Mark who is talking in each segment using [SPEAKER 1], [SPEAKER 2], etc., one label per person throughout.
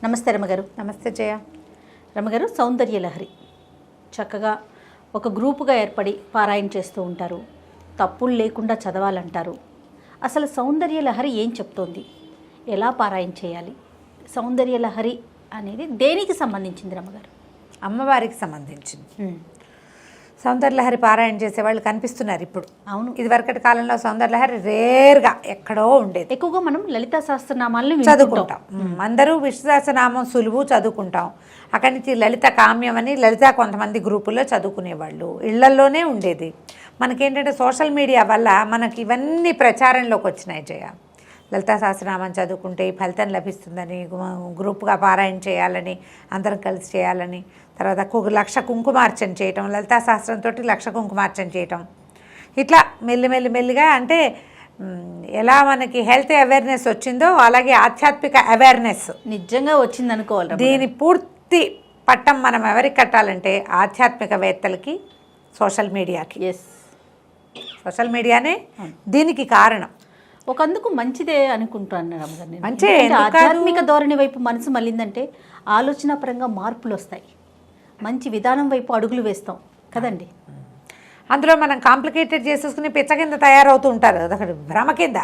[SPEAKER 1] నమస్తే రమగారు.
[SPEAKER 2] నమస్తే జయ.
[SPEAKER 1] రమగారు, సౌందర్య లహరి చక్కగా ఒక గ్రూపుగా ఏర్పడి పారాయణ చేస్తూ ఉంటారు. తప్పులు లేకుండా చదవాలంటారు. అసలు సౌందర్య లహరి ఏం చెప్తోంది? ఎలా పారాయణ చేయాలి? సౌందర్య లహరి అనేది దేనికి సంబంధించింది రమగారు?
[SPEAKER 2] అమ్మవారికి సంబంధించింది. సౌందర్యలహరి పారాయణ చేసేవాళ్ళు కనిపిస్తున్నారు ఇప్పుడు.
[SPEAKER 1] అవును,
[SPEAKER 2] ఇదివరకటి కాలంలో సౌందర్యలహరి రేర్గా ఎక్కడో ఉండేది.
[SPEAKER 1] ఎక్కువగా మనం లలితా సహస్రనామాలను
[SPEAKER 2] చదువుకుంటాం. అందరూ విష్ణు సహస్రనామం సులువు చదువుకుంటాం. అక్కడి నుంచి లలిత కామ్యం అని లలిత కొంతమంది గ్రూపుల్లో చదువుకునేవాళ్ళు. ఇళ్లల్లోనే ఉండేది. మనకేంటంటే సోషల్ మీడియా వల్ల మనకి ఇవన్నీ ప్రచారంలోకి వచ్చినాయి జయ. లలితా సహస్రనామం చదువుకుంటే ఈ ఫలితం లభిస్తుందని, గ్రూప్గా పారాయణ చేయాలని, అందరం కలిసి చేయాలని, తర్వాత 1,00,000 కుంకుమార్చన చేయటం, లలితా సహస్రంతో 1,00,000 కుంకుమార్చన చేయటం, ఇట్లా మెల్లిగా అంటే ఎలా మనకి హెల్త్ అవేర్నెస్ వచ్చిందో అలాగే ఆధ్యాత్మిక అవేర్నెస్
[SPEAKER 1] నిజంగా వచ్చింది అనుకోవాలి.
[SPEAKER 2] దీని పూర్తి పట్టం మనం ఎవరికి కట్టాలంటే ఆధ్యాత్మికవేత్తలకి, సోషల్ మీడియాకి. సోషల్ మీడియానే దీనికి కారణం.
[SPEAKER 1] ఒకందుకు మంచిదే అనుకుంటాను రమగారు.
[SPEAKER 2] మంచి
[SPEAKER 1] ఆధ్యాత్మిక ధోరణి వైపు మనసు మళ్ళిందంటే ఆలోచన పరంగా మార్పులు వస్తాయి. మంచి విధానం వైపు అడుగులు వేస్తాం కదండి.
[SPEAKER 2] అందులో మనం కాంప్లికేటెడ్ చేసేసుకుని పిచ్చ కింద తయారవుతూ ఉంటారు కదా, భ్రమ కింద.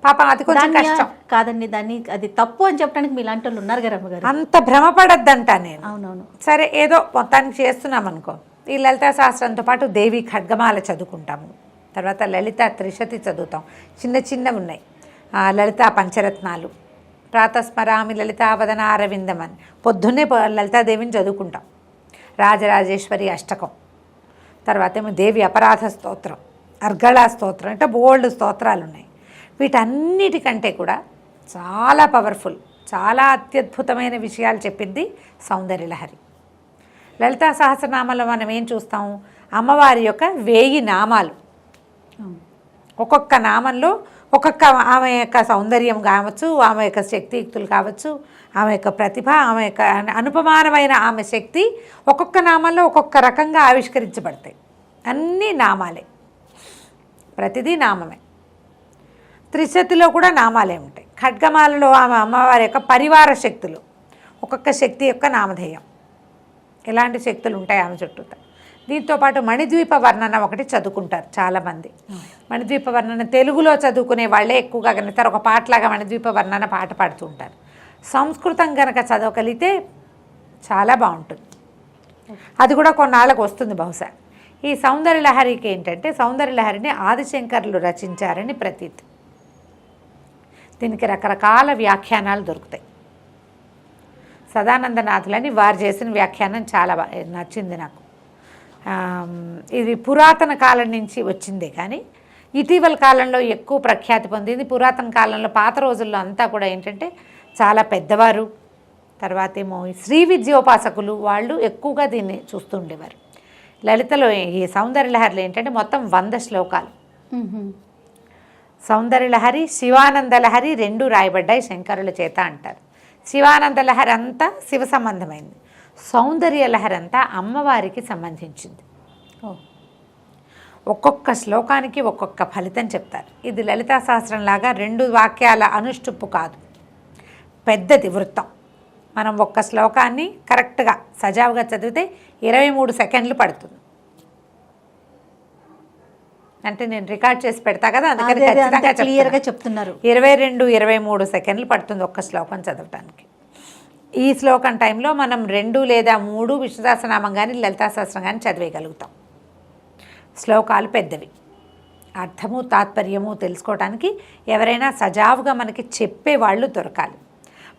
[SPEAKER 2] పాపం అది కొంచెం కష్టం
[SPEAKER 1] కాదండి. దాన్ని అది తప్పు అని చెప్పడానికి మీ లాంటి వాళ్ళు ఉన్నారు కదా రమగారు.
[SPEAKER 2] అంత భ్రమపడద్దంట నేను.
[SPEAKER 1] అవునవును.
[SPEAKER 2] సరే, ఏదో మొత్తానికి చేస్తున్నాం అనుకో. ఈ లలితా శాస్త్రంతో పాటు దేవి ఖడ్గమాల చదువుకుంటాము. తర్వాత లలిత త్రిశతి చదువుతాం. చిన్నవి ఉన్నాయి. లలితా పంచరత్నాలు, ప్రాతస్మరామి లలితావదన అరవిందం అని పొద్దున్నే లలితాదేవిని చదువుకుంటాం. రాజరాజేశ్వరి అష్టకం, తర్వాత ఏమో దేవి అపరాధ స్తోత్రం, అర్గళా స్తోత్రం, అంటే బోల్డ్ స్తోత్రాలు ఉన్నాయి. వీటన్నిటికంటే కూడా చాలా పవర్ఫుల్, చాలా అత్యద్భుతమైన విషయాలు చెప్పింది సౌందర్యలహరి. లలితా సహస్రనామంలో మనం ఏం చూస్తాం? అమ్మవారి యొక్క 1000 నామాలు. ఒక్కొక్క నామంలో ఒక్కొక్క ఆమె యొక్క సౌందర్యం కావచ్చు, ఆమె యొక్క శక్తియుక్తులు కావచ్చు, ఆమె యొక్క ప్రతిభ, ఆమె యొక్క అనుపమానమైన ఆమె శక్తి ఒక్కొక్క నామంలో ఒక్కొక్క రకంగా ఆవిష్కరించబడతాయి. అన్నీ నామాలే, ప్రతిదీ నామమే. త్రిశతిలో కూడా నామాలే ఉంటాయి. ఖడ్గమాలలో ఆమె అమ్మవారి యొక్క పరివార శక్తులు, ఒక్కొక్క శక్తి యొక్క నామధేయం, ఎలాంటి శక్తులు ఉంటాయి ఆమె చుట్టూ. దీంతోపాటు మణిద్వీప వర్ణన ఒకటి చదువుకుంటారు చాలామంది. మణిద్వీప వర్ణన తెలుగులో చదువుకునే వాళ్ళే ఎక్కువగా కనుతారు. ఒక పాటలాగా మణిద్వీప వర్ణన పాట పాడుతూ ఉంటారు. సంస్కృతం కనుక చదవగలిగితే చాలా బాగుంటుంది. అది కూడా కొన్నాళ్ళకు వస్తుంది బహుశా. ఈ సౌందర్యలహరికి ఏంటంటే, సౌందర్యలహరిని ఆదిశంకరులు రచించారని ప్రతీతి. దీనికి రకరకాల వ్యాఖ్యానాలు దొరుకుతాయి. సదానందనాథులని వారు చేసిన వ్యాఖ్యానం చాలా నచ్చింది నాకు. ఇది పురాతన కాలం నుంచి వచ్చిందే కానీ ఇటీవల కాలంలో ఎక్కువ ప్రఖ్యాతి పొందింది. పురాతన కాలంలో పాత రోజుల్లో అంతా కూడా ఏంటంటే చాలా పెద్దవారు, తర్వాత ఏమో శ్రీ విద్యోపాసకులు వాళ్ళు ఎక్కువగా దీన్ని చూస్తూ ఉండేవారు. లలితలో ఈ సౌందర్యలహరిలో ఏంటంటే మొత్తం 100 శ్లోకాలు. సౌందర్యలహరి, శివానందలహరి 2 రాయబడ్డాయి శంకరుల చేత అంటారు. శివానందలహరి అంతా శివ సంబంధమైంది, సౌందర్యలహరి అంతా అమ్మవారికి సంబంధించింది. ఒక్కొక్క శ్లోకానికి ఒక్కొక్క ఫలితం చెప్తారు. ఇది లలితా సహస్రంలాగా 2 వాక్యాల అనుష్టుప్పు కాదు, పెద్దది వృత్తం. మనం ఒక్క శ్లోకాన్ని కరెక్ట్గా సజావుగా చదివితే 23 సెకండ్లు పడుతుంది. అంటే నేను రికార్డ్ చేసి పెడతా కదా, అందుకని ఖచ్చితంగా
[SPEAKER 1] క్లియర్గా చెప్తున్నారు.
[SPEAKER 2] 22-23 సెకండ్లు పడుతుంది ఒక్క శ్లోకం చదవటానికి. ఈ శ్లోకం టైంలో మనం 2 లేదా 3 విష్ణు సహస్రనామం కానీ లలితా సహస్రం కానీ చదివేయగలుగుతాం. శ్లోకాలు పెద్దవి, అర్థము తాత్పర్యము తెలుసుకోవడానికి ఎవరైనా సజావుగా మనకి చెప్పేవాళ్ళు దొరకాలి.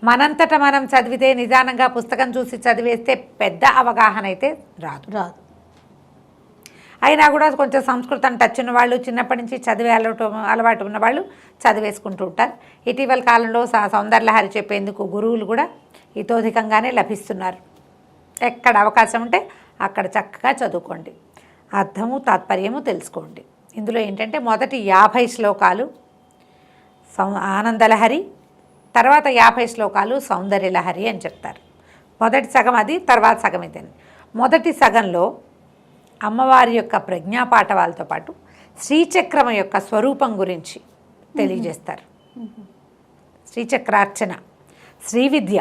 [SPEAKER 2] మనంతటా మనం చదివితే, నిదానంగా పుస్తకం చూసి చదివేస్తే పెద్ద అవగాహన అయితే రాదు. అయినా కూడా కొంచెం సంస్కృతం టచ్ ఉన్న వాళ్ళు, చిన్నప్పటి నుంచి చదివే అలవాటు ఉన్న వాళ్ళు చదివేసుకుంటూ ఉంటారు. ఇటీవల కాలంలో సౌందర్యలహరి చెప్పేందుకు గురువులు కూడా ఇతోధికంగానే లభిస్తున్నారు. ఎక్కడ అవకాశం ఉంటే అక్కడ చక్కగా చదువుకోండి, అర్థము తాత్పర్యము తెలుసుకోండి. ఇందులో ఏంటంటే మొదటి 50 శ్లోకాలు ఆనందలహరి, తర్వాత 50 శ్లోకాలు సౌందర్యలహరి అని చెప్తారు. మొదటి సగం అది, తర్వాత సగం ఇదని. మొదటి సగంలో అమ్మవారి యొక్క ప్రజ్ఞాపాఠవాలతో పాటు శ్రీచక్రం యొక్క స్వరూపం గురించి తెలియజేస్తారు. శ్రీచక్రార్చన, శ్రీవిద్య,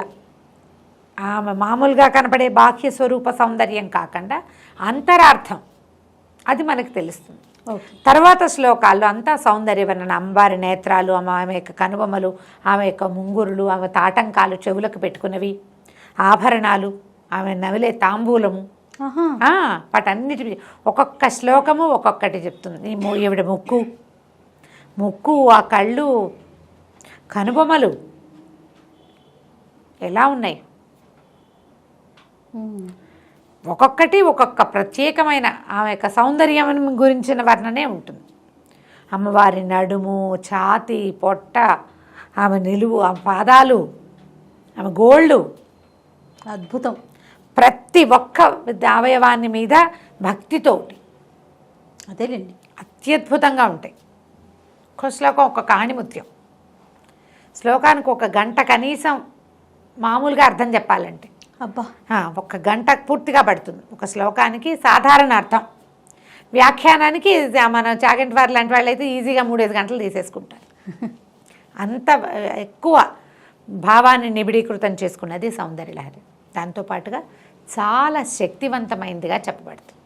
[SPEAKER 2] ఆమె మామూలుగా కనపడే బాహ్య స్వరూప సౌందర్యం కాకుండా అంతరార్థం అది మనకు తెలుస్తుంది.
[SPEAKER 1] ఓకే.
[SPEAKER 2] తర్వాత శ్లోకాల్లో అంతా సౌందర్యవర్ణన, అమ్మవారి నేత్రాలు, ఆమె యొక్క కనుబొమ్మలు, ఆమె యొక్క ముంగురులు, ఆమె తాటంకాలు, చెవులకు పెట్టుకున్నవి, ఆభరణాలు, ఆమె నవిలే తాంబూలము,
[SPEAKER 1] ఆహా.
[SPEAKER 2] వాటన్నిటి ఒక్కొక్క శ్లోకము ఒక్కొక్కటి చెప్తుంది. ఈవిడ ముక్కు, ఆ కళ్ళు, కనుబొమ్మలు ఎలా ఉన్నాయి, ఒక్కొక్కటి ఒక్కొక్క ప్రత్యేకమైన ఆమె యొక్క సౌందర్యం గురించిన వర్ణనే ఉంటుంది. అమ్మవారి నడుము, ఛాతి, పొట్ట, ఆమె నిలువు, ఆమె పాదాలు, ఆమె గోళ్ళు,
[SPEAKER 1] అద్భుతం.
[SPEAKER 2] ప్రతి ఒక్క అవయవాన్ని మీద భక్తితో
[SPEAKER 1] అదేలేండి,
[SPEAKER 2] అత్యద్భుతంగా ఉంటాయి. ఒక్క శ్లోకం ఒక కాణిముత్యం. శ్లోకానికి 1 గంట కనీసం మామూలుగా అర్థం చెప్పాలంటే
[SPEAKER 1] అబ్బా
[SPEAKER 2] 1 గంట పూర్తిగా పడుతుంది ఒక శ్లోకానికి. సాధారణ అర్థం, వ్యాఖ్యానానికి మన చాగంటి వారు లాంటి వాళ్ళు అయితే ఈజీగా 3-5 గంటలు తీసేసుకుంటారు. అంత ఎక్కువ భావాన్ని నిబిడీకృతం చేసుకున్నది సౌందర్యలహరి. దాంతోపాటుగా చాలా శక్తివంతమైనదిగా చెప్పబడుతుంది.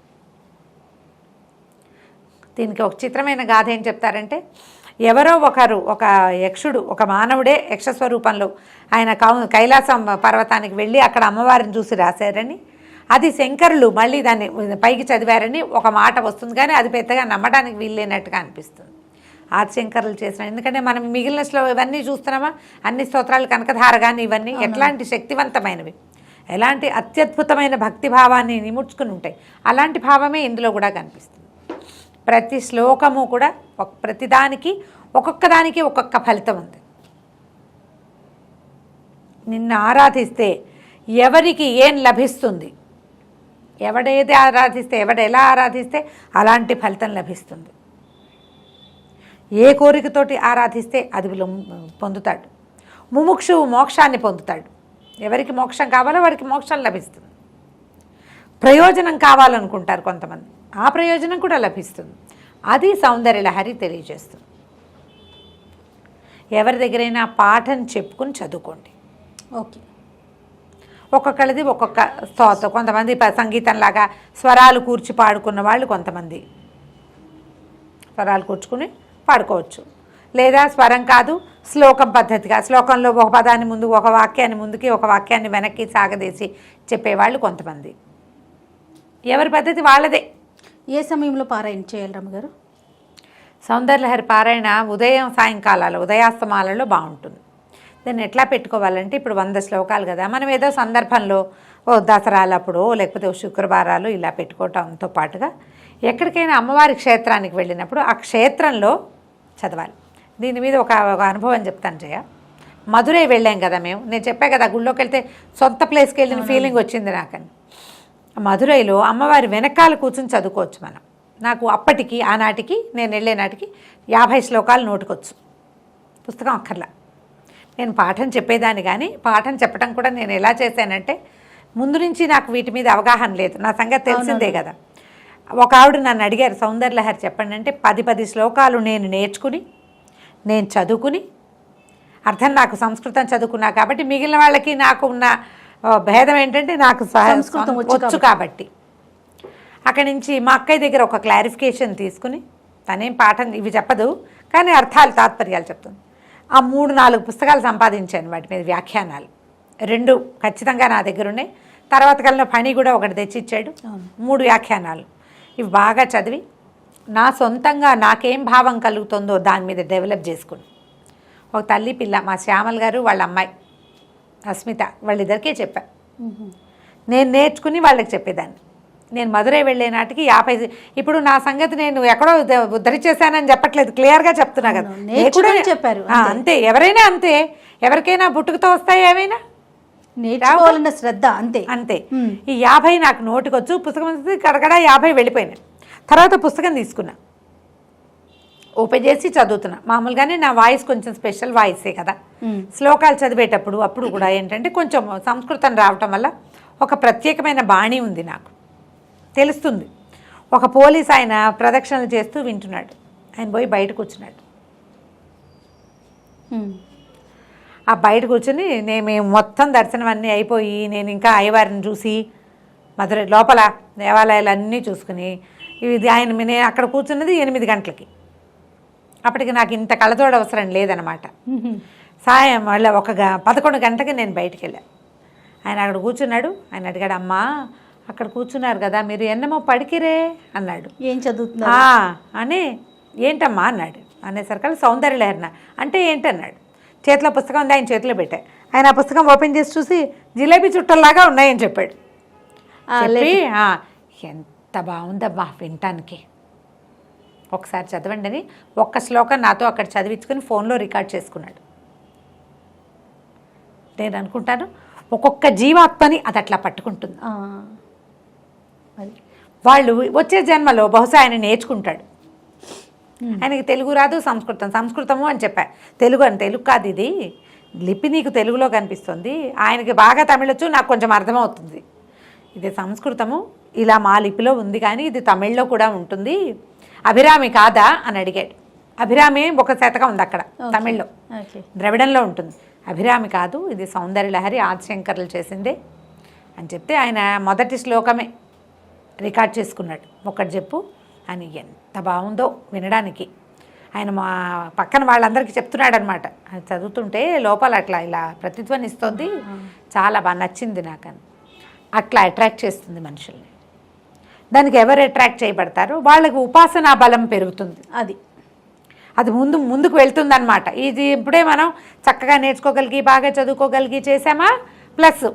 [SPEAKER 2] దీనికి ఒక చిత్రమైన గాథ ఏం చెప్తారంటే, ఎవరో ఒకరు, ఒక యక్షుడు, ఒక మానవుడే యక్షస్వరూపంలో ఆయన కైలాసం పర్వతానికి వెళ్ళి అక్కడ అమ్మవారిని చూసి రాశారని, అది శంకరులు మళ్ళీ దాన్ని పైకి చదివారని ఒక మాట వస్తుంది. కానీ అది పెద్దగా నమ్మడానికి వీల్లేనట్టుగా అనిపిస్తుంది. ఆదిశంకరులు చేసిన, ఎందుకంటే మనం మిగిలిన ఇవన్నీ చూస్తున్నామా, అన్ని స్తోత్రాలు, కనకధార కానీ ఇవన్నీ ఎట్లాంటి శక్తివంతమైనవి, ఎలాంటి అత్యద్భుతమైన భక్తిభావాన్ని నిముడ్చుకుని ఉంటాయి. అలాంటి భావమే ఇందులో కూడా కనిపిస్తుంది. ప్రతి శ్లోకము కూడా ప్రతిదానికి ఒక్కొక్కదానికి ఒక్కొక్క ఫలితం ఉంది. నిన్ను ఆరాధిస్తే ఎవరికి ఏం లభిస్తుంది, ఎవడేది ఆరాధిస్తే, ఎవడెలా ఆరాధిస్తే అలాంటి ఫలితం లభిస్తుంది. ఏ కోరికతోటి ఆరాధిస్తే అది పొందుతాడు. ముముక్షువు మోక్షాన్ని పొందుతాడు. ఎవరికి మోక్షం కావాలో వాడికి మోక్షం లభిస్తుంది. ప్రయోజనం కావాలనుకుంటారు కొంతమంది, ఆ ప్రయోజనం కూడా లభిస్తుంది. అది సౌందర్యలహరి తెలియజేస్తుంది. ఎవరి దగ్గరైనా పాఠం చెప్పుకుని చదువుకోండి.
[SPEAKER 1] ఓకే.
[SPEAKER 2] ఒక్కొక్కరిది ఒక్కొక్క స్తోత్రం. కొంతమంది సంగీతంలాగా స్వరాలు కూర్చి పాడుకున్న వాళ్ళు కొంతమంది స్వరాలు కూర్చుకుని పాడుకోవచ్చు. లేదా స్వరం కాదు, శ్లోకం పద్ధతిగా, శ్లోకంలో ఒక పదాన్ని ముందు, ఒక వాక్యాన్ని ముందుకి, ఒక వాక్యాన్ని వెనక్కి సాగదీసి చెప్పేవాళ్ళు కొంతమంది. ఎవరి పద్ధతి వాళ్ళదే.
[SPEAKER 1] ఏ సమయంలో పారాయణ చేయాలి రమ్మగారు?
[SPEAKER 2] సౌందర్యలహరి పారాయణ ఉదయం సాయంకాలాలు, ఉదయాస్తమాలలో బాగుంటుంది. దాన్ని ఎట్లా పెట్టుకోవాలంటే, ఇప్పుడు 100 శ్లోకాలు కదా, మనం ఏదో సందర్భంలో దసరాలప్పుడు లేకపోతే శుక్రవారాలు ఇలా పెట్టుకోవటంతో పాటుగా ఎక్కడికైనా అమ్మవారి క్షేత్రానికి వెళ్ళినప్పుడు ఆ క్షేత్రంలో చదవాలి. దీని మీద ఒక అనుభవం చెప్తాను జయ. మధురై వెళ్ళాం కదా మేము, నేను చెప్పా కదా గుళ్ళోకి వెళ్తే సొంత ప్లేస్కి వెళ్ళిన ఫీలింగ్ వచ్చింది నాకని. మధురైలో అమ్మవారి వెనకాల కూర్చుని చదువుకోవచ్చు మనం. నాకు అప్పటికి, ఆనాటికి, నేను వెళ్ళే నాటికి 50 శ్లోకాలు నోటుకొచ్చు, పుస్తకం అక్కర్లా. నేను పాఠం చెప్పేదాన్ని, కానీ పాఠం చెప్పడం కూడా నేను ఎలా చేశానంటే, ముందు నుంచి నాకు వీటి మీద అవగాహన లేదు, నా సంగతి తెలిసిందే కదా. ఒక ఆవిడ నన్ను అడిగారు, సౌందర్యలహరి చెప్పండి అంటే, 10 శ్లోకాలు నేను నేర్చుకుని, నేను చదువుకుని, అర్థం నాకు సంస్కృతం చదువుకున్నా కాబట్టి, మిగిలిన వాళ్ళకి నాకు ఉన్న భేదం ఏంటంటే నాకు సంస్కృతం వచ్చు కాబట్టి. అక్కడి నుంచి మా అక్కయ్య దగ్గర ఒక క్లారిఫికేషన్ తీసుకుని, తనేం పాఠం ఇవి చెప్పదు కానీ అర్థాలు, తాత్పర్యాలు చెప్తుంది. ఆ 3-4 పుస్తకాలు సంపాదించాను, వాటి మీద వ్యాఖ్యానాలు 2 ఖచ్చితంగా నా దగ్గర ఉన్నాయి. తర్వాత కాలంలో పని కూడా ఒకటి తెచ్చిచ్చాడు, 3 వ్యాఖ్యానాలు. ఇవి బాగా చదివి నా సొంతంగా నాకేం భావం కలుగుతుందో దాని మీద డెవలప్ చేసుకుని, ఒక తల్లి పిల్ల, మా శ్యామల్ గారు వాళ్ళ అమ్మాయి అస్మిత, వాళ్ళిద్దరికీ చెప్పా. నేను నేర్చుకుని వాళ్ళకి చెప్పేదాన్ని. నేను మధురై వెళ్ళే నాటికి 50, ఇప్పుడు నా సంగతి నేను ఎక్కడో ఉద్ధరించేశానని చెప్పట్లేదు, క్లియర్గా చెప్తున్నా కదా,
[SPEAKER 1] చెప్పారు
[SPEAKER 2] అంతే. ఎవరైనా అంతే, ఎవరికైనా పుట్టుకతో వస్తాయి, ఏమైనా
[SPEAKER 1] నేర్చుకోవాలన్న శ్రద్ధ అంతే
[SPEAKER 2] అంతే. ఈ 50 నాకు నోటికొచ్చు, పుస్తకం కడగడ 50 వెళ్ళిపోయినాయి. తర్వాత పుస్తకం తీసుకున్నా, ఓపెన్ చేసి చదువుతున్నా. మామూలుగానే నా వాయిస్ కొంచెం స్పెషల్ వాయిసే కదా, శ్లోకాలు చదివేటప్పుడు అప్పుడు కూడా ఏంటంటే కొంచెం సంస్కృతం రావటం వల్ల ఒక ప్రత్యేకమైన బాణి ఉంది, నాకు తెలుస్తుంది. ఒక పోలీస్ ఆయన ప్రదక్షిణలు చేస్తూ వింటున్నాడు, ఆయన పోయి బయట కూర్చున్నాడు. ఆ బయట కూర్చొని మేము మొత్తం దర్శనం అన్నీ అయిపోయి నేను ఇంకా అయ్యవారిని చూసి మధుర లోపల దేవాలయాలు అన్నీ చూసుకుని ఇది నేను అక్కడ కూర్చున్నది 8 గంటలకి. అప్పటికి నాకు ఇంత కళ్ళతోడు అవసరం లేదనమాట. సాయం మళ్ళీ 11 గంటకి నేను బయటికి వెళ్ళాను. ఆయన అక్కడ కూర్చున్నాడు. ఆయన అడిగాడు, అమ్మా అక్కడ కూర్చున్నారు కదా మీరు ఎన్నమో పడికిరే అన్నాడు.
[SPEAKER 1] ఏం చదువుతున్నా
[SPEAKER 2] అని ఏంటమ్మా అన్నాడు. అనేసరికి సౌందర్యలహరిన అంటే ఏంటన్నాడు. చేతిలో పుస్తకం ఉంది, ఆయన చేతిలో పెట్టా. ఆయన ఆ పుస్తకం ఓపెన్ చేసి చూసి జిలేబీ చుట్టల్లాగా ఉన్నాయని చెప్పాడు. ఎంత బాగుందమ్మా వినటానికి, ఒకసారి చదవండి అని ఒక్క శ్లోకం నాతో అక్కడ చదివించుకుని ఫోన్లో రికార్డ్ చేసుకున్నాడు. నేను అనుకుంటాను ఒక్కొక్క జీవాత్మని అది అట్లా పట్టుకుంటుంది. వాళ్ళు వచ్చే జన్మలో బహుశా ఆయన నేర్చుకుంటాడు. ఆయనకి తెలుగు రాదు, సంస్కృతము అని చెప్పా. తెలుగు కాదు, ఇది లిపి నీకు తెలుగులో కనిపిస్తుంది. ఆయనకి బాగా తమిళొచ్చు, నాకు కొంచెం అర్థమవుతుంది. ఇది సంస్కృతము ఇలా మా లిపిలో ఉంది, కానీ ఇది తమిళ్లో కూడా ఉంటుంది. అభిరామి కాదా అని అడిగాడు. అభిరామి ఒక శతకం ఉంది అక్కడ తమిళ్లో, ద్రవిడంలో ఉంటుంది. అభిరామి కాదు, ఇది సౌందర్యలహరి ఆదిశంకర్లు చేసిందే అని చెప్తే ఆయన మొదటి శ్లోకమే రికార్డ్ చేసుకున్నాడు. ఒకటి చెప్పు అని. ఎంత బాగుందో వినడానికి. ఆయన మా పక్కన వాళ్ళందరికీ చెప్తున్నాడు అనమాట. అది చదువుతుంటే లోపల అట్లా ఇలా ప్రతిధ్వనిస్తుంది. చాలా బాగా నచ్చింది నాకని. అట్లా అట్రాక్ట్ చేస్తుంది మనుషుల్ని. దానికి ఎవరు అట్రాక్ట్ చేయబడతారో వాళ్ళకి ఉపాసనా బలం పెరుగుతుంది. అది ముందుకు వెళ్తుందన్నమాట. ఇది ఇప్పుడే మనం చక్కగా నేర్చుకోగలిగి బాగా చదువుకోగలిగి చేసామా ప్లస్,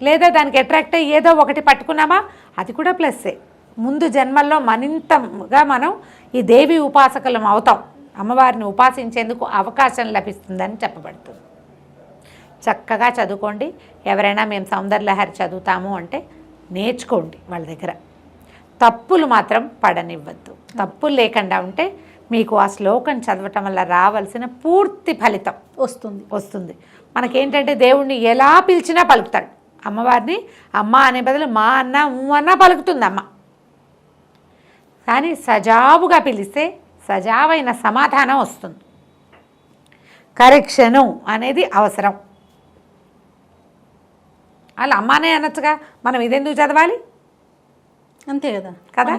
[SPEAKER 2] లేదా దానికి అట్రాక్ట్ అయ్యి ఏదో ఒకటి పట్టుకున్నామా అది కూడా ప్లస్సే. ముందు జన్మల్లో మరింతగా మనం ఈ దేవి ఉపాసకులం అవుతాం. అమ్మవారిని ఉపాసించేందుకు అవకాశం లభిస్తుందని చెప్పబడుతుంది. చక్కగా చదువుకోండి. ఎవరైనా మేము సౌందర్యలహరి చదువుతాము అంటే నేర్చుకోండి వాళ్ళ దగ్గర. తప్పులు మాత్రం పడనివ్వద్దు. తప్పులు లేకుండా ఉంటే మీకు ఆ శ్లోకం చదవటం వల్ల రావాల్సిన పూర్తి ఫలితం వస్తుంది. మనకేంటంటే దేవుణ్ణి ఎలా పిలిచినా పలుకుతాడు. అమ్మవారిని అమ్మ అనే బదులు మా అన్న అన్నా పలుకుతుంది అమ్మ. కానీ సజావుగా పిలిస్తే సజావైన సమాధానం వస్తుంది. కరెక్షను అనేది అవసరం. అలా అమ్మానే అనొచ్చుగా, మనం ఇదెందుకు చదవాలి?
[SPEAKER 1] అంతే కదా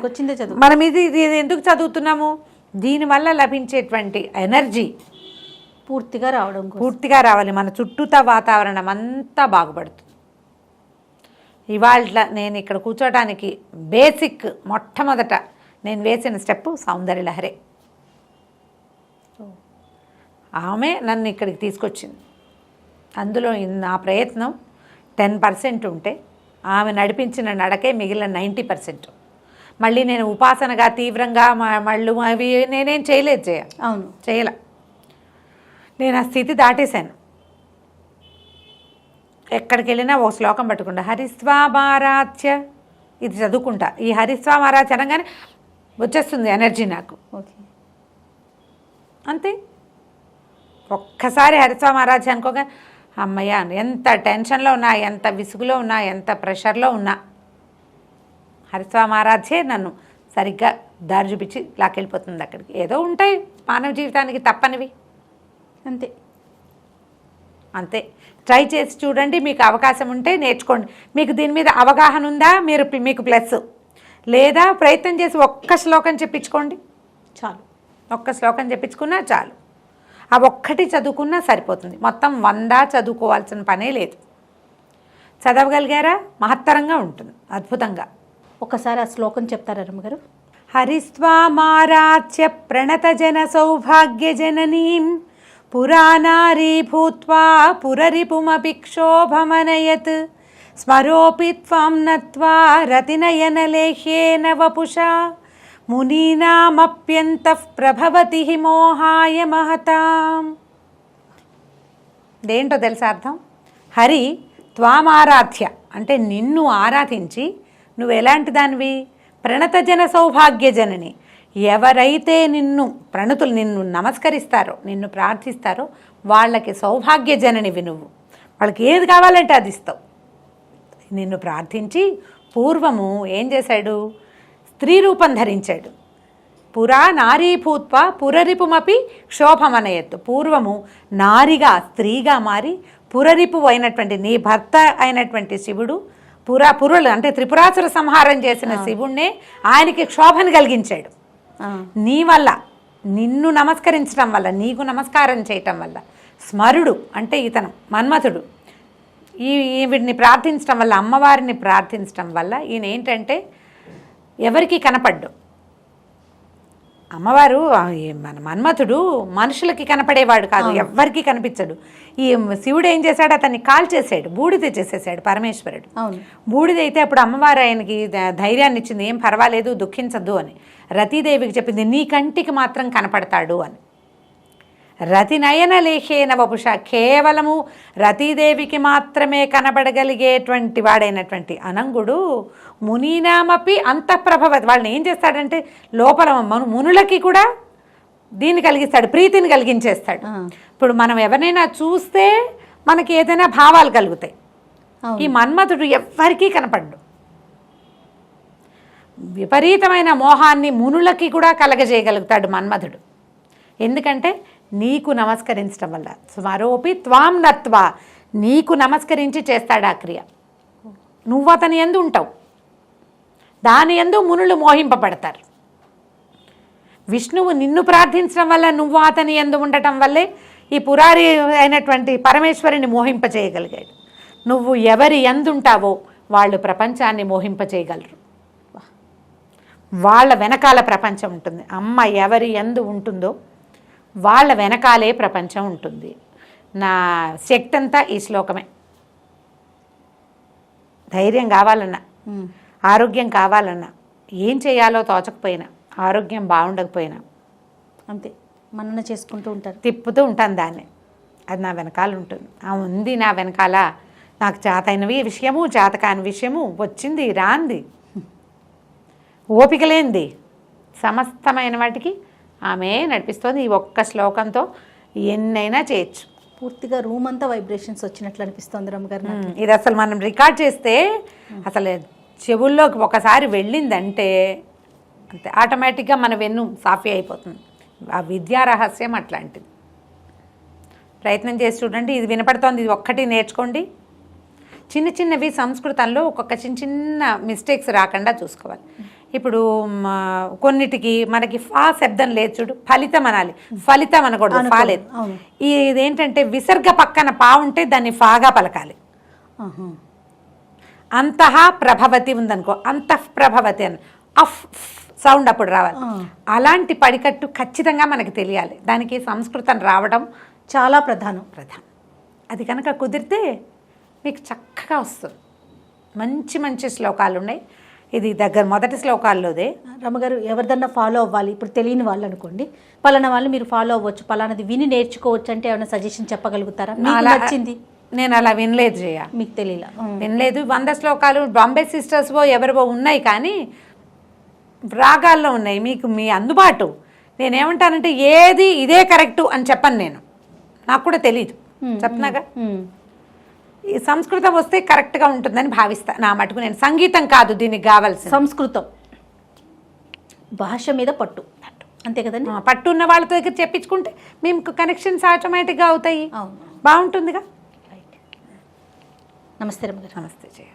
[SPEAKER 1] వచ్చిందే చదువు.
[SPEAKER 2] మనం ఇది ఎందుకు చదువుతున్నాము? దీనివల్ల లభించేటువంటి ఎనర్జీ పూర్తిగా రావాలి. మన చుట్టూతా వాతావరణం అంతా బాగుపడుతుంది. ఇవాళ నేను ఇక్కడ కూర్చోడానికి బేసిక్ మొట్టమొదట నేను వేసిన స్టెప్ సౌందర్యలహరే. ఆమె నన్ను ఇక్కడికి తీసుకొచ్చింది. అందులో నా ప్రయత్నం 10% ఉంటే ఆమె నడిపించిన నడకే మిగిలిన 90%. మళ్ళీ నేను ఉపాసనగా తీవ్రంగా మళ్ళు అవి నేనేం చేయలేదు. చేయలే. నేను ఆ స్థితి దాటేశాను. ఎక్కడికి వెళ్ళినా ఓ శ్లోకం పట్టుకుంటా, హరిస్వామారాధ్య ఇది చదువుకుంటా. ఈ హరిస్వామారాధ్య అనగానే వచ్చేస్తుంది ఎనర్జీ నాకు. అంతే. ఒక్కసారి హరిస్వామారాధ్య అనుకోగా అమ్మయ్య, ఎంత టెన్షన్లో ఉన్నా, ఎంత విసుగులో ఉన్నా, ఎంత ప్రెషర్లో ఉన్నా హరిస్వామారాధ్యే నన్ను సరిగ్గా దారి చూపించి లాకెళ్ళిపోతుంది అక్కడికి. ఏదో ఉంటాయి మానవ జీవితానికి తప్పనివి. అంతే. ట్రై చేసి చూడండి. మీకు అవకాశం ఉంటే నేర్చుకోండి. మీకు దీని మీద అవగాహన ఉందా మీకు ప్లస్, లేదా ప్రయత్నం చేసి ఒక్క శ్లోకం చెప్పించుకోండి చాలు. ఒక్క శ్లోకం చెప్పించుకున్నా చాలు. ఆ ఒక్కటి చదువుకున్నా సరిపోతుంది. మొత్తం 100 చదువుకోవాల్సిన పనే లేదు. చదవగలిగారా మహత్తరంగా ఉంటుంది, అద్భుతంగా.
[SPEAKER 1] ఒకసారి ఆ శ్లోకం చెప్తారా రమ్మగారు?
[SPEAKER 2] హరిస్వామారాధ్య ప్రణత జన సౌభాగ్య జననీం పురానారీ భూత్వా పురరిపుమపి క్షోభమనయత్ స్మరోపి త్వాం నత్వా రతినయనలేహ్యేన వపుషా మునీనామప్యంతః ప్రభవతి మోహాయ మహతాం. దేంటో తెలుసా అర్థం? హరి త్వామారాధ్య అంటే నిన్ను ఆరాధించి నువ్వు ఎలాంటి దానివి? ప్రణతజన సౌభాగ్య జనని. ఎవరైతే నిన్ను నమస్కరిస్తారో, నిన్ను ప్రార్థిస్తారో వాళ్ళకి సౌభాగ్య జననివి నువ్వు. వాళ్ళకి ఏది కావాలంటే అది ఇస్తావు. నిన్ను ప్రార్థించి పూర్వము ఏం చేశాడు? స్త్రీ రూపం ధరించాడు. పురా నారీ భూత్వ పురరిపుమపి క్షోభమనయత్తు. పూర్వము నారిగా స్త్రీగా మారి పురరిపు అయినటువంటి నీ భర్త అయినటువంటి శివుడు పురులు అంటే త్రిపురాసుర సంహారం చేసిన శివుణ్ణే ఆయనకి క్షోభను కలిగించాడు. నీ వల్ల, నిన్ను నమస్కరించడం వల్ల, నీకు నమస్కారం చేయటం వల్ల, స్మరుడు అంటే ఇతను మన్మథుడు ఈవిడిని ప్రార్థించడం వల్ల, అమ్మవారిని ప్రార్థించడం వల్ల ఈయన ఏంటంటే ఎవరికి కనపడ్డు. అమ్మవారు మన మన్మథుడు మనుషులకి కనపడేవాడు కాదు, ఎవ్వరికి కనిపించడు. ఈ శివుడు ఏం చేశాడు, అతన్ని కాల్చేసాడు, బూడిద చేసేసాడు పరమేశ్వరుడు. బూడిదైతే అప్పుడు అమ్మవారు ఆయనకి ధైర్యాన్ని ఇచ్చింది, ఏం పర్వాలేదు దుఃఖించద్దు అని. రతీదేవికి చెప్పింది, నీ కంటికి మాత్రం కనపడతాడు అని. రతి నయన లేఖేన వపుష, కేవలము రతీదేవికి మాత్రమే కనబడగలిగేటువంటి వాడైనటువంటి అనంగుడు మునీనామపి అంతఃప్రభవతి. వాళ్ళని ఏం చేస్తాడంటే లోపల మునులకి కూడా దీన్ని కలిగిస్తాడు, ప్రీతిని కలిగించేస్తాడు. ఇప్పుడు మనం ఎవరినైనా చూస్తే మనకి ఏదైనా భావాలు కలుగుతాయి. ఈ మన్మథుడు ఎవ్వరికీ కనపడ్డు. విపరీతమైన మోహాన్ని మునులకి కూడా కలగజేయగలుగుతాడు మన్మథుడు. ఎందుకంటే నీకు నమస్కరించడం వల్ల. స్మరోపి త్వాం నత్వా, నీకు నమస్కరించి చేస్తాడు ఆ క్రియ. నువ్వు అతని యందు ఉంటావు, దాని యందు మునులు మోహింపబడతారు. విష్ణువు నిన్ను ప్రార్థించడం వల్ల, నువ్వు అతని యందు ఉండటం వల్లే ఈ పురారి అయినటువంటి పరమేశ్వరిని మోహింపచేయగలిగాడు. నువ్వు ఎవరి యందు ఉంటావో వాళ్ళు ప్రపంచాన్ని మోహింపచేయగలరు. వాళ్ళ వెనకాల ప్రపంచం ఉంటుంది. అమ్మ ఎవరి యందు ఉంటుందో వాళ్ళ వెనకాలే ప్రపంచం ఉంటుంది. నా శక్తి అంతా ఈ శ్లోకమే. ధైర్యం కావాలన్నా, ఆరోగ్యం కావాలన్నా, ఏం చేయాలో తోచకపోయినా, ఆరోగ్యం బాగుండకపోయినా
[SPEAKER 1] అంతే మనన చేసుకుంటూ ఉంటారు,
[SPEAKER 2] తిప్పుతూ ఉంటాను దాన్ని. అది నా వెనకాల ఉంటుంది. ఉంది నా వెనకాల. నాకు చేతైనవి విషయము, చేతకాని విషయము, వచ్చింది రాంది, ఓపిక లేనిది, సమస్తమైన వాటికి ఆమె నడిపిస్తుంది. ఈ ఒక్క శ్లోకంతో ఎన్నైనా చేయొచ్చు.
[SPEAKER 1] పూర్తిగా రూమ్ అంతా వైబ్రేషన్స్ వచ్చినట్లు అనిపిస్తుంది రమ్మగారు.
[SPEAKER 2] ఇది అసలు మనం రికార్డ్ చేస్తే అసలు చెవుల్లోకి ఒకసారి వెళ్ళిందంటే అంతే, ఆటోమేటిక్గా మన వెన్ను సాఫీ అయిపోతుంది. ఆ విద్యా రహస్యం అట్లాంటిది. ప్రయత్నం చేసి చూడండి. ఇది వినపడుతోంది, ఇది ఒక్కటి నేర్చుకోండి. చిన్న చిన్నవి సంస్కృతంలో ఒక్కొక్క చిన్న చిన్న మిస్టేక్స్ రాకుండా చూసుకోవాలి. ఇప్పుడు కొన్నిటికి మనకి ఫా శబ్దం లేదు చూడు, ఫలితం అనాలి, ఫలితం అనకూడదు, ఫా లేదు. ఇదేంటంటే విసర్గ పక్కన పా ఉంటే దాన్ని ఫాగా పలకాలి. అంతః ప్రభవతి ఉందనుకో, అంతః ప్రభవతి అని అఫ్ సౌండ్ అప్పుడు రావాలి. అలాంటి పడికట్టు ఖచ్చితంగా మనకి తెలియాలి. దానికి సంస్కృతం రావడం
[SPEAKER 1] చాలా ప్రధానం.
[SPEAKER 2] అది కనుక కుదిరితే మీకు చక్కగా వస్తుంది. మంచి మంచి శ్లోకాలు ఉన్నాయి. ఇది మొదటి శ్లోకాల్లోదే.
[SPEAKER 1] రమ్మగారు, ఎవరిదన్నా ఫాలో అవ్వాలి, ఇప్పుడు తెలియని వాళ్ళు అనుకోండి, పలానా వాళ్ళు మీరు ఫాలో అవ్వచ్చు, పలానాది విని నేర్చుకోవచ్చు అంటే ఏమైనా సజెషన్ చెప్పగలుగుతారా? నచ్చింది.
[SPEAKER 2] నేను అలా వినలేదు జయ,
[SPEAKER 1] మీకు తెలియలా,
[SPEAKER 2] వినలేదు. 100 శ్లోకాలు బాంబే సిస్టర్స్వో ఎవరివో ఉన్నాయి, కానీ రాగాల్లో ఉన్నాయి. మీకు మీ అందుబాటు. నేనేమంటానంటే ఏది ఇదే కరెక్టు అని చెప్పను నేను, నాకు కూడా తెలీదు, చెప్తున్నాగా. ఈ సంస్కృతం వస్తే కరెక్ట్గా ఉంటుందని భావిస్తా. నా మటుకు నేను సంగీతం కాదు దీనికి కావాల్సిన,
[SPEAKER 1] సంస్కృతం భాష మీద పట్టు, అంతే కదండి.
[SPEAKER 2] పట్టు ఉన్న వాళ్ళతో దగ్గర చెప్పించుకుంటే మేము కనెక్షన్స్ ఆటోమేటిక్గా అవుతాయి. బాగుంటుందిగా.
[SPEAKER 1] నమస్తే రమ్మగారు.
[SPEAKER 2] నమస్తే జయ.